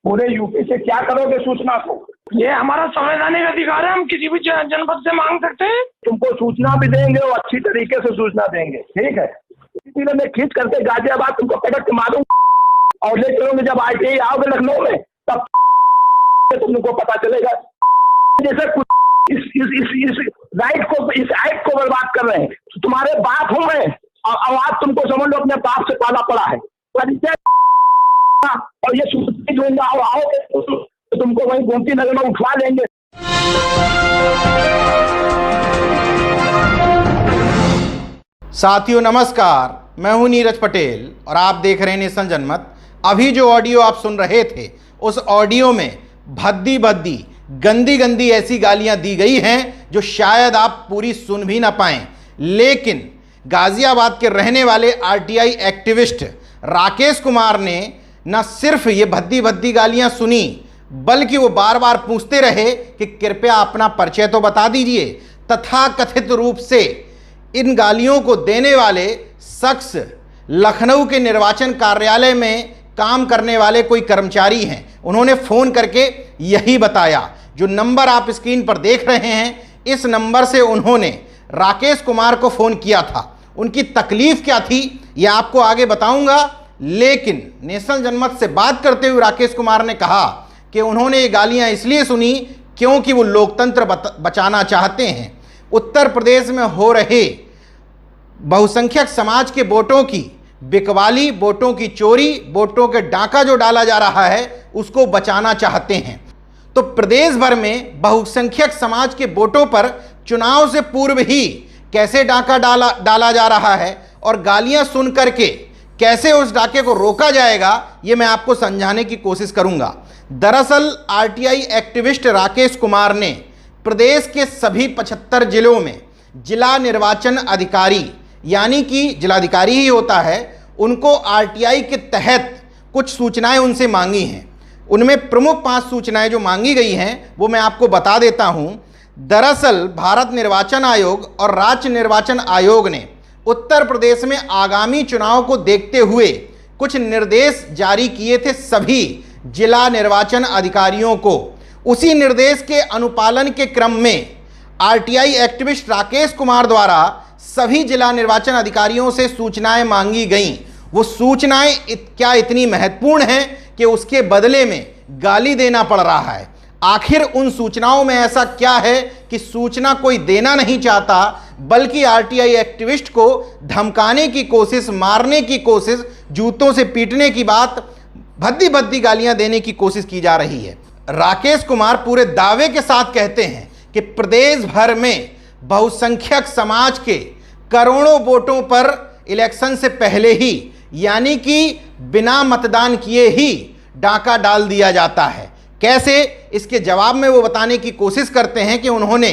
पूरे यूपी से क्या करोगे सूचना को? ये हमारा संवैधानिक अधिकार है, हम किसी भी जनपद से मांग सकते हैं। तुमको सूचना भी देंगे और अच्छी तरीके से सूचना देंगे, ठीक है। इसीलिए मैं खींच करके गाजियाबाद तुमको पटक के मारूंगा और ले चलूंगे। जब ITI आओगे लखनऊ में तब तुमको पता चलेगा। जैसे कुछ इस राइट को, इस एक्ट को बर्बाद कर रहे हैं। तो तुम्हारे बाप हूँ मैं और आवाज तुमको समझ लो अपने बाप से पाला पड़ा है। और ये सूचना दूंगा और आओगे तो तुमको वही गोमती नगर में उठवा लेंगे। साथियों नमस्कार, मैं हूं नीरज पटेल और आप देख रहे हैं नेशन जनमत। अभी जो ऑडियो आप सुन रहे थे उस ऑडियो में भद्दी भद्दी गंदी गंदी ऐसी गालियां दी गई हैं जो शायद आप पूरी सुन भी ना पाएं। लेकिन गाजियाबाद के रहने वाले RTI एक्टिविस्ट राकेश कुमार ने न सिर्फ ये भद्दी भद्दी गालियां सुनी बल्कि वो बार बार पूछते रहे कि कृपया अपना परिचय तो बता दीजिए। तथाकथित रूप से इन गालियों को देने वाले शख्स लखनऊ के निर्वाचन कार्यालय में काम करने वाले कोई कर्मचारी हैं। उन्होंने फ़ोन करके यही बताया। जो नंबर आप स्क्रीन पर देख रहे हैं, इस नंबर से उन्होंने राकेश कुमार को फ़ोन किया था। उनकी तकलीफ़ क्या थी यह आपको आगे बताऊंगा। लेकिन नेशनल जनमत से बात करते हुए राकेश कुमार ने कहा कि उन्होंने ये गालियां इसलिए सुनी क्योंकि वो लोकतंत्र बचाना चाहते हैं। उत्तर प्रदेश में हो रहे बहुसंख्यक समाज के वोटों की बिकवाली, वोटों की चोरी, वोटों के डाका जो डाला जा रहा है उसको बचाना चाहते हैं। तो प्रदेश भर में बहुसंख्यक समाज के वोटों पर चुनाव से पूर्व ही कैसे डाका डाला जा रहा है और गालियां सुन करके कैसे उस डाके को रोका जाएगा, ये मैं आपको समझाने की कोशिश करूंगा। दरअसल RTI एक्टिविस्ट राकेश कुमार ने प्रदेश के सभी 75 जिलों में जिला निर्वाचन अधिकारी, यानी कि जिलाधिकारी ही होता है, उनको RTI के तहत कुछ सूचनाएं उनसे मांगी हैं। उनमें प्रमुख 5 सूचनाएं जो मांगी गई हैं वो मैं आपको बता देता हूं। दरअसल भारत निर्वाचन आयोग और राज्य निर्वाचन आयोग ने उत्तर प्रदेश में आगामी चुनाव को देखते हुए कुछ निर्देश जारी किए थे सभी जिला निर्वाचन अधिकारियों को। उसी निर्देश के अनुपालन के क्रम में RTI एक्टिविस्ट राकेश कुमार द्वारा सभी जिला निर्वाचन अधिकारियों से सूचनाएं मांगी गईं। वो सूचनाएं क्या इतनी महत्वपूर्ण हैं कि उसके बदले में गाली देना पड़ रहा है। आखिर उन सूचनाओं में ऐसा क्या है कि सूचना कोई देना नहीं चाहता बल्कि RTI एक्टिविस्ट को धमकाने की कोशिश, मारने की कोशिश, जूतों से पीटने की बात, भद्दी भद्दी गालियां देने की कोशिश की जा रही है। राकेश कुमार पूरे दावे के साथ कहते हैं कि प्रदेश भर में बहुसंख्यक समाज के करोड़ों वोटों पर इलेक्शन से पहले ही, यानी कि बिना मतदान किए ही डाका डाल दिया जाता है। कैसे, इसके जवाब में वो बताने की कोशिश करते हैं कि उन्होंने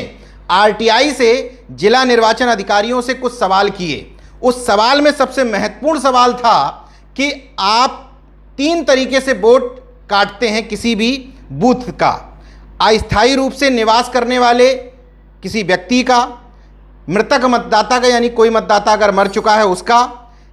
RTI से जिला निर्वाचन अधिकारियों से कुछ सवाल किए। उस सवाल में सबसे महत्वपूर्ण सवाल था कि आप 3 तरीके से वोट काटते हैं किसी भी बूथ का। अस्थायी रूप से निवास करने वाले किसी व्यक्ति का, मृतक मतदाता का यानी कोई मतदाता अगर मर चुका है उसका,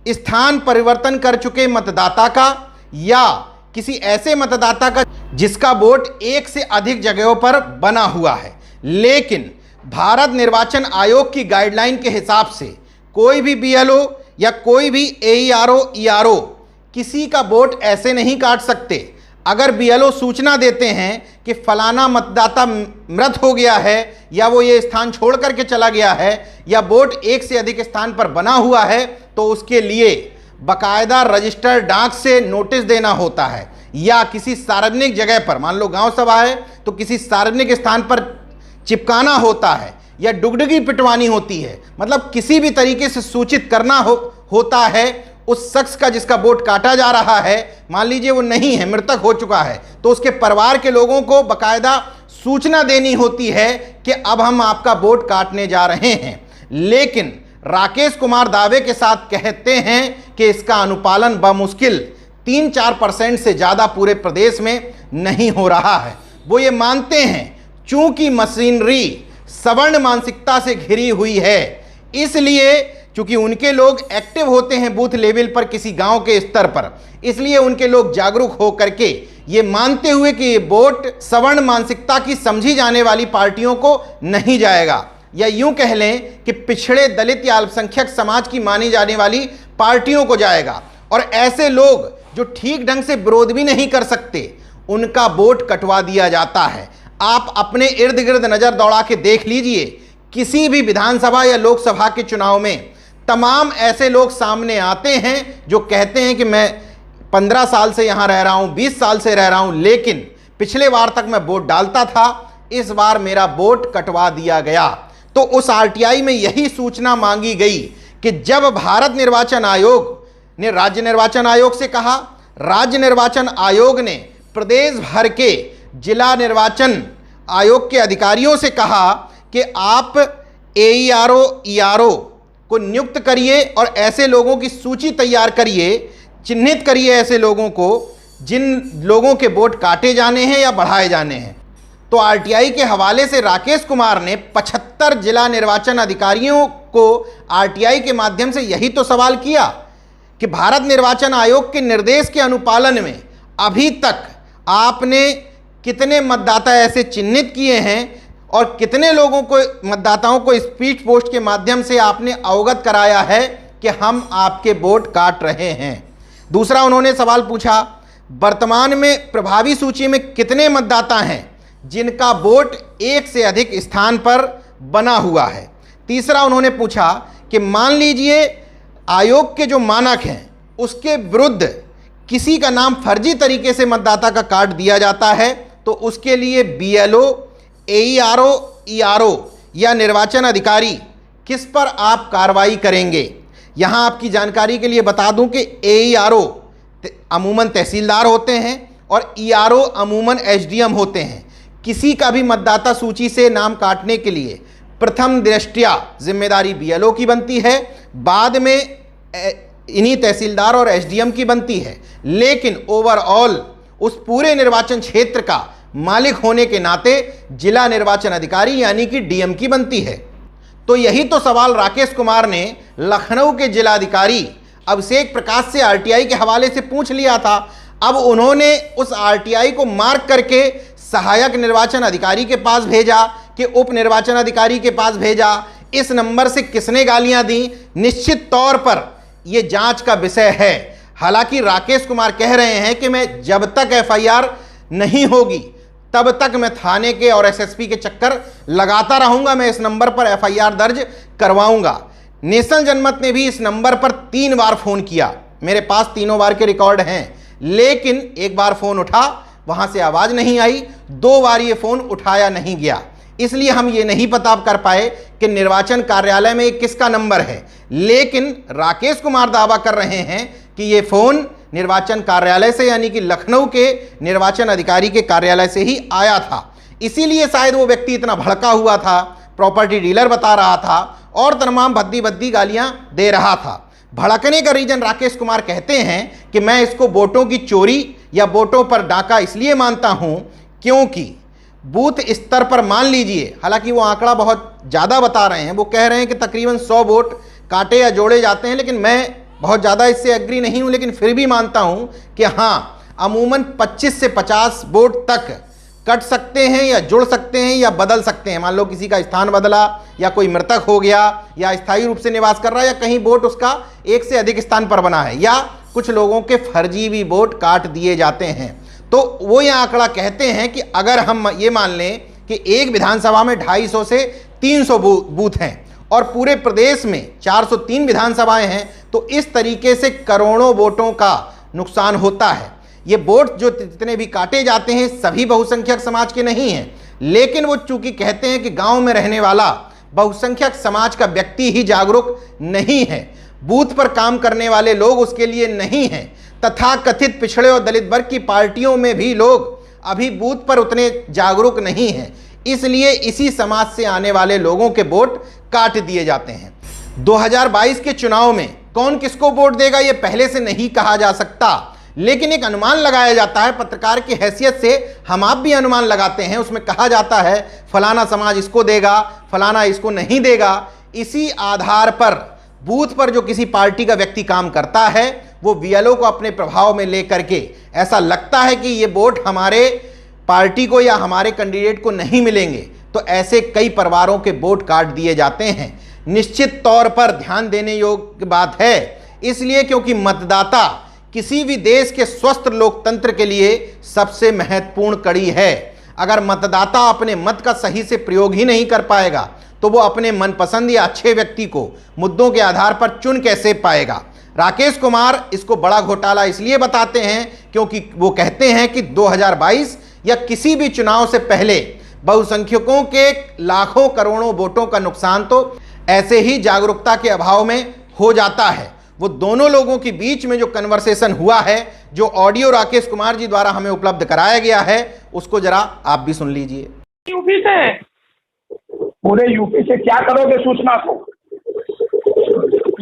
स्थान परिवर्तन कर चुके मतदाता का, या किसी ऐसे मतदाता का जिसका वोट 1 से अधिक जगहों पर बना हुआ है। लेकिन भारत निर्वाचन आयोग की गाइडलाइन के हिसाब से कोई भी BLO या कोई भी AERO, ERO किसी का वोट ऐसे नहीं काट सकते। अगर BLO सूचना देते हैं कि फलाना मतदाता मृत हो गया है या वो ये स्थान छोड़ करके चला गया है या वोट 1 से अधिक स्थान पर बना हुआ है, तो उसके लिए बाकायदा रजिस्टर्ड डाक से नोटिस देना होता है या किसी सार्वजनिक जगह पर, मान लो गांव सभा है तो किसी सार्वजनिक स्थान पर चिपकाना होता है या डुगडुगी पिटवानी होती है। मतलब किसी भी तरीके से सूचित करना होता है उस शख्स का जिसका वोट काटा जा रहा है। मान लीजिए वो नहीं है, मृतक हो चुका है, तो उसके परिवार के लोगों को बाकायदा सूचना देनी होती है कि अब हम आपका वोट काटने जा रहे हैं। लेकिन राकेश कुमार दावे के साथ कहते हैं कि इसका अनुपालन बमुश्किल 3-4% से ज़्यादा पूरे प्रदेश में नहीं हो रहा है। वो ये मानते हैं चूंकि मशीनरी सवर्ण मानसिकता से घिरी हुई है, इसलिए क्योंकि उनके लोग एक्टिव होते हैं बूथ लेवल पर, किसी गांव के स्तर पर, इसलिए उनके लोग जागरूक हो करके ये मानते हुए कि ये वोट सवर्ण मानसिकता की समझी जाने वाली पार्टियों को नहीं जाएगा, या यूं कह लें कि पिछड़े दलित या अल्पसंख्यक समाज की मानी जाने वाली पार्टियों को जाएगा। और ऐसे लोग जो ठीक ढंग से विरोध भी नहीं कर सकते, उनका वोट कटवा दिया जाता है। आप अपने इर्द गिर्द नजर दौड़ा के देख लीजिए, किसी भी विधानसभा या लोकसभा के चुनाव में तमाम ऐसे लोग सामने आते हैं जो कहते हैं कि मैं 15 साल से यहां रह रहा हूं, 20 साल से रह रहा हूं, लेकिन पिछले बार तक मैं वोट डालता था, इस बार मेरा वोट कटवा दिया गया। तो उस आरटीआई में यही सूचना मांगी गई कि जब भारत निर्वाचन आयोग ने राज्य निर्वाचन आयोग से कहा, राज्य निर्वाचन आयोग ने प्रदेश भर के जिला निर्वाचन आयोग के अधिकारियों से कहा कि आप एईआरओ ईआरओ को नियुक्त करिए और ऐसे लोगों की सूची तैयार करिए, चिन्हित करिए ऐसे लोगों को जिन लोगों के वोट काटे जाने हैं या बढ़ाए जाने हैं। तो आरटीआई के हवाले से राकेश कुमार ने 75 जिला निर्वाचन अधिकारियों को आरटीआई के माध्यम से यही तो सवाल किया कि भारत निर्वाचन आयोग के निर्देश के अनुपालन में अभी तक आपने कितने मतदाता ऐसे चिन्हित किए हैं और कितने लोगों को, मतदाताओं को स्पीड पोस्ट के माध्यम से आपने अवगत कराया है कि हम आपके वोट काट रहे हैं। दूसरा उन्होंने सवाल पूछा, वर्तमान में प्रभावी सूची में कितने मतदाता हैं जिनका वोट एक से अधिक स्थान पर बना हुआ है। तीसरा उन्होंने पूछा कि मान लीजिए आयोग के जो मानक हैं उसके विरुद्ध किसी का नाम फर्जी तरीके से मतदाता का कार्ड दिया जाता है, तो उसके लिए बीएलओ, एईआरओ ईआरओ या निर्वाचन अधिकारी किस पर आप कार्रवाई करेंगे। यहां आपकी जानकारी के लिए बता दूं कि एईआरओ अमूमन तहसीलदार होते हैं और ईआरओ अमूमन एसडीएम होते हैं। किसी का भी मतदाता सूची से नाम काटने के लिए प्रथम दृष्टया जिम्मेदारी बीएलओ की बनती है, बाद में इन्हीं तहसीलदार और एसडीएम की बनती है, लेकिन ओवरऑल उस पूरे निर्वाचन क्षेत्र का मालिक होने के नाते जिला निर्वाचन अधिकारी यानी कि डीएम की बनती है। तो यही तो सवाल राकेश कुमार ने लखनऊ के जिलाधिकारी अभिषेक प्रकाश से आरटीआई के हवाले से पूछ लिया था। अब उन्होंने उस आरटीआई को मार्क करके सहायक निर्वाचन अधिकारी के पास भेजा कि उप निर्वाचन अधिकारी के पास भेजा। इस नंबर से किसने गालियां दी, निश्चित तौर पर यह जांच का विषय है। हालांकि राकेश कुमार कह रहे हैं कि मैं जब तक एफआईआर नहीं होगी तब तक मैं थाने के और एसएसपी के चक्कर लगाता रहूंगा, मैं इस नंबर पर एफआईआर दर्ज करवाऊंगा। नेशनल जनमत ने भी इस नंबर पर 3 बार फोन किया, मेरे पास तीनों बार के रिकॉर्ड हैं, लेकिन एक बार फोन उठा, वहां से आवाज नहीं आई, 2 बार ये फोन उठाया नहीं गया। इसलिए हम ये नहीं पता कर पाए कि निर्वाचन कार्यालय में किसका नंबर है, लेकिन राकेश कुमार दावा कर रहे हैं कि ये फोन निर्वाचन कार्यालय से यानी कि लखनऊ के निर्वाचन अधिकारी के कार्यालय से ही आया था। इसीलिए शायद वो व्यक्ति इतना भड़का हुआ था, प्रॉपर्टी डीलर बता रहा था और तमाम भद्दी गालियां दे रहा था। भड़कने का रीजन राकेश कुमार कहते हैं कि मैं इसको वोटों की चोरी या वोटों पर डाका इसलिए मानता हूं क्योंकि बूथ स्तर पर मान लीजिए, हालांकि वो आंकड़ा बहुत ज़्यादा बता रहे हैं, वो कह रहे हैं कि तकरीबन 100 वोट काटे या जोड़े जाते हैं, लेकिन मैं बहुत ज़्यादा इससे एग्री नहीं हूं, लेकिन फिर भी मानता हूं कि हाँ, अमूमन 25 से 50 वोट तक कट सकते हैं या जुड़ सकते हैं या बदल सकते हैं। मान लो किसी का स्थान बदला या कोई मृतक हो गया या अस्थायी रूप से निवास कर रहा है या कहीं वोट उसका एक से अधिक स्थान पर बना है या कुछ लोगों के फर्जी भी वोट काट दिए जाते हैं। तो वो यह आंकड़ा कहते हैं कि अगर हम ये मान लें कि एक विधानसभा में 250 से 300 बूथ हैं और पूरे प्रदेश में 403 विधानसभाएं हैं, तो इस तरीके से करोड़ों वोटों का नुकसान होता है। ये वोट जो जितने भी काटे जाते हैं सभी बहुसंख्यक समाज के नहीं हैं, लेकिन वो चूंकि कहते हैं कि गांव में रहने वाला बहुसंख्यक समाज का व्यक्ति ही जागरूक नहीं है, बूथ पर काम करने वाले लोग उसके लिए नहीं हैं, तथा कथित पिछड़े और दलित वर्ग की पार्टियों में भी लोग अभी बूथ पर उतने जागरूक नहीं हैं, इसलिए इसी समाज से आने वाले लोगों के वोट काट दिए जाते हैं। 2022 के चुनाव में कौन किसको वोट देगा ये पहले से नहीं कहा जा सकता, लेकिन एक अनुमान लगाया जाता है। पत्रकार की हैसियत से हम आप भी अनुमान लगाते हैं, उसमें कहा जाता है फलाना समाज इसको देगा, फलाना इसको नहीं देगा। इसी आधार पर बूथ पर जो किसी पार्टी का व्यक्ति काम करता है वो बीएलओ को अपने प्रभाव में लेकर के ऐसा लगता है कि ये वोट हमारे पार्टी को या हमारे कैंडिडेट को नहीं मिलेंगे, तो ऐसे कई परिवारों के वोट काट दिए जाते हैं। निश्चित तौर पर ध्यान देने योग्य बात है, इसलिए क्योंकि मतदाता किसी भी देश के स्वस्थ लोकतंत्र के लिए सबसे महत्वपूर्ण कड़ी है। अगर मतदाता अपने मत का सही से प्रयोग ही नहीं कर पाएगा तो वो अपने मनपसंद या अच्छे व्यक्ति को मुद्दों के आधार पर चुन कैसे पाएगा। राकेश कुमार इसको बड़ा घोटाला इसलिए बताते हैं क्योंकि वो कहते हैं कि 2022 या किसी भी चुनाव से पहले बहुसंख्यकों के लाखों करोड़ों वोटों का नुकसान तो ऐसे ही जागरूकता के अभाव में हो जाता है। वो दोनों लोगों के बीच में जो कन्वर्सेशन हुआ है, जो ऑडियो राकेश कुमार जी द्वारा हमें उपलब्ध कराया गया है, उसको जरा आप भी सुन लीजिए। यूपी से पूरे यूपी से क्या करोगे सूचना को?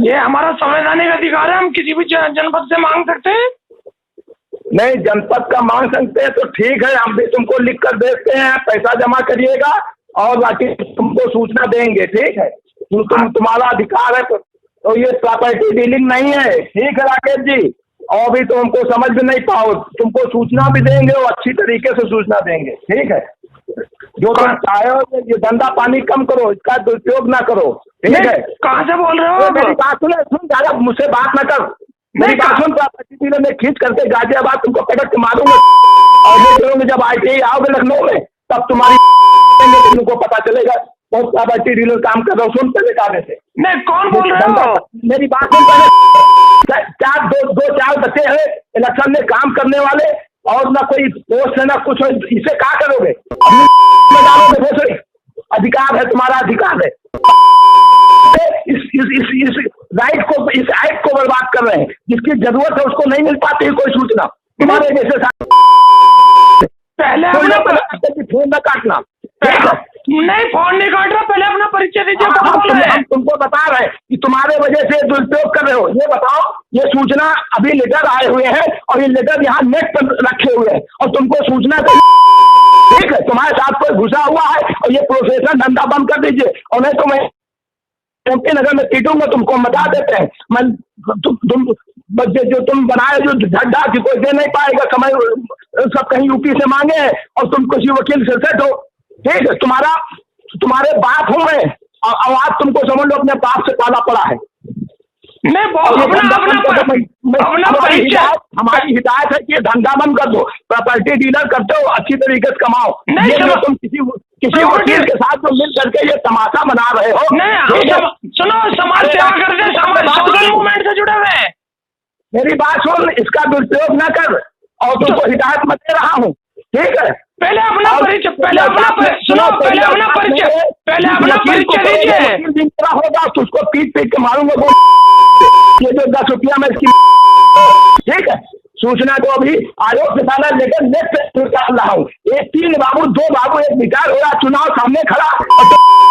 ये हमारा संवैधानिक अधिकार है, हम किसी भी जनपद से मांग सकते हैं। नहीं, जनपद का मांग सकते हैं तो ठीक है, हम भी तुमको लिख कर भेजते हैं, पैसा जमा करिएगा और बाकी तुमको सूचना देंगे, ठीक है। तुम्हारा अधिकार है तो ये प्रॉपर्टी डीलिंग नहीं है, ठीक है राकेश जी। और भी तो हमको समझ भी नहीं पाओ, तुमको सूचना भी देंगे और अच्छी तरीके से सूचना देंगे, ठीक है। जो तुम चाहे हो ये धंधा पानी कम करो, इसका दुरुपयोग ना करो, ठीक है। कहाँ से बोल रहे हो? मेरी बात सुन, ज्यादा मुझसे बात ना कर, मेरी बात सुन। प्रॉपर्टी डीलर में खींच करके गाजियाबाद तुमको पटक के मारूंगा और ये करोगे जब ITI आओगे लखनऊ में तब तुम्हारी तुमको पता चलेगा बहुत प्रॉपर्टी डीलर काम कर रहा हूँ। सुन पहले कागज से। नहीं, कौन बोल रहे हो? मेरी बात सुन पहले। चार बच्चे हैं इलेक्शन में काम करने वाले और ना कोई पोस्ट है ना कुछ है, इसे क्या करोगे? डालोगे, अधिकार है, तुम्हारा अधिकार है। इस राइट को, इस एक्ट को बर्बाद कर रहे हैं। जिसकी जरूरत है उसको नहीं मिल पाती है कोई सूचना। तुम्हारे जैसे पहले फोन न काटना, नहीं फोन नहीं काट रहा, पहले अपना परिचय दीजिए। हम तुमको बता रहे हैं कि तुम्हारे वजह से दुरुपयोग कर रहे हो। ये बताओ, ये सूचना अभी लेटर आए हुए हैं और ये लेटर यहाँ नेट पर रखे हुए हैं और तुमको सूचना ठीक है, तुम्हारे साथ कोई घुसा हुआ है और ये प्रोफेशनल धंधा बंद कर दीजिए और नहीं तो मैं नगर में पीटूंगा तुमको। बता देते हैं मैं तुम जो तुम बनाए जो झड्डा की कोई दे नहीं पाएगा, समय सब कहीं यूपी से मांगे हैं और तुम किसी वकील से सेट हो, ठीक है। तुम्हारे बाप हूं मैं और आज तुमको समझ लो अपने बाप से पाला पड़ा है। हमारी हिदायत है कि ये धंधा बंद कर दो, प्रॉपर्टी डीलर करते हो अच्छी तरीके से कमाओ। तुम किसी वकील के साथ जो मिल करके ये तमाशा बना रहे हो। सुनो, समाज सेवा करते, सोशल मूवमेंट से जुड़े हुए हैं। मेरी बात सुन, इसका दुरुपयोग न कर और तुमको हिदायत मैं दे रहा हूँ, ठीक है। पहले अपना परिचय, पहले अपना परिचय दीजिए। होगा तो उसको पीट के मारूंगा। ये जो 10 रुपया में इसकी, ठीक है। सूचना को अभी आयोग से साला लेकर नेट पे निकाल रहा हूँ। एक 3 बाबू 2 बाबू एक विचार हो रहा, चुनाव सामने खड़ा और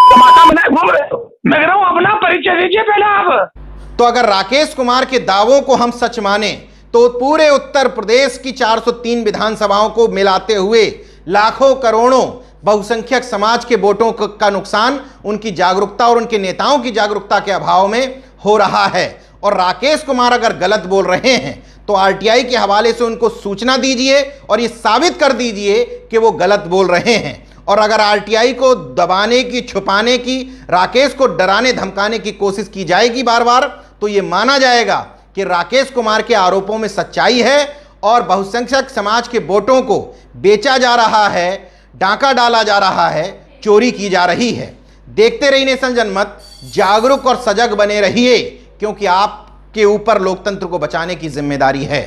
टमाटा बनाए घूम रहे हो। मैं कह रहा हूँ अपना परिचय दीजिए पहले आप। तो अगर राकेश कुमार के दावों को हम सच माने तो पूरे उत्तर प्रदेश की 403 विधानसभाओं को मिलाते हुए लाखों करोड़ों बहुसंख्यक समाज के वोटों का नुकसान उनकी जागरूकता और उनके नेताओं की जागरूकता के अभाव में हो रहा है। और राकेश कुमार अगर गलत बोल रहे हैं तो RTI के हवाले से उनको सूचना दीजिए और ये साबित कर दीजिए कि वो गलत बोल रहे हैं। और अगर RTI को दबाने की, छुपाने की, राकेश को डराने धमकाने की कोशिश की जाएगी बार बार, तो ये माना जाएगा कि राकेश कुमार के आरोपों में सच्चाई है और बहुसंख्यक समाज के वोटों को बेचा जा रहा है, डांका डाला जा रहा है, चोरी की जा रही है। देखते रहिए नेशन जनमत, जागरूक और सजग बने रहिए क्योंकि आपके ऊपर लोकतंत्र को बचाने की जिम्मेदारी है।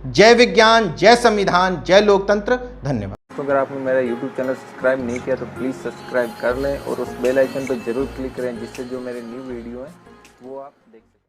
जय विज्ञान, जय संविधान, जय लोकतंत्र। धन्यवाद। तो अगर आपने मेरा YouTube चैनल सब्सक्राइब नहीं किया तो प्लीज़ सब्सक्राइब कर लें और उस बेल आइकन पर जरूर क्लिक करें जिससे जो मेरे न्यू वीडियो हैं वो आप देख सकें।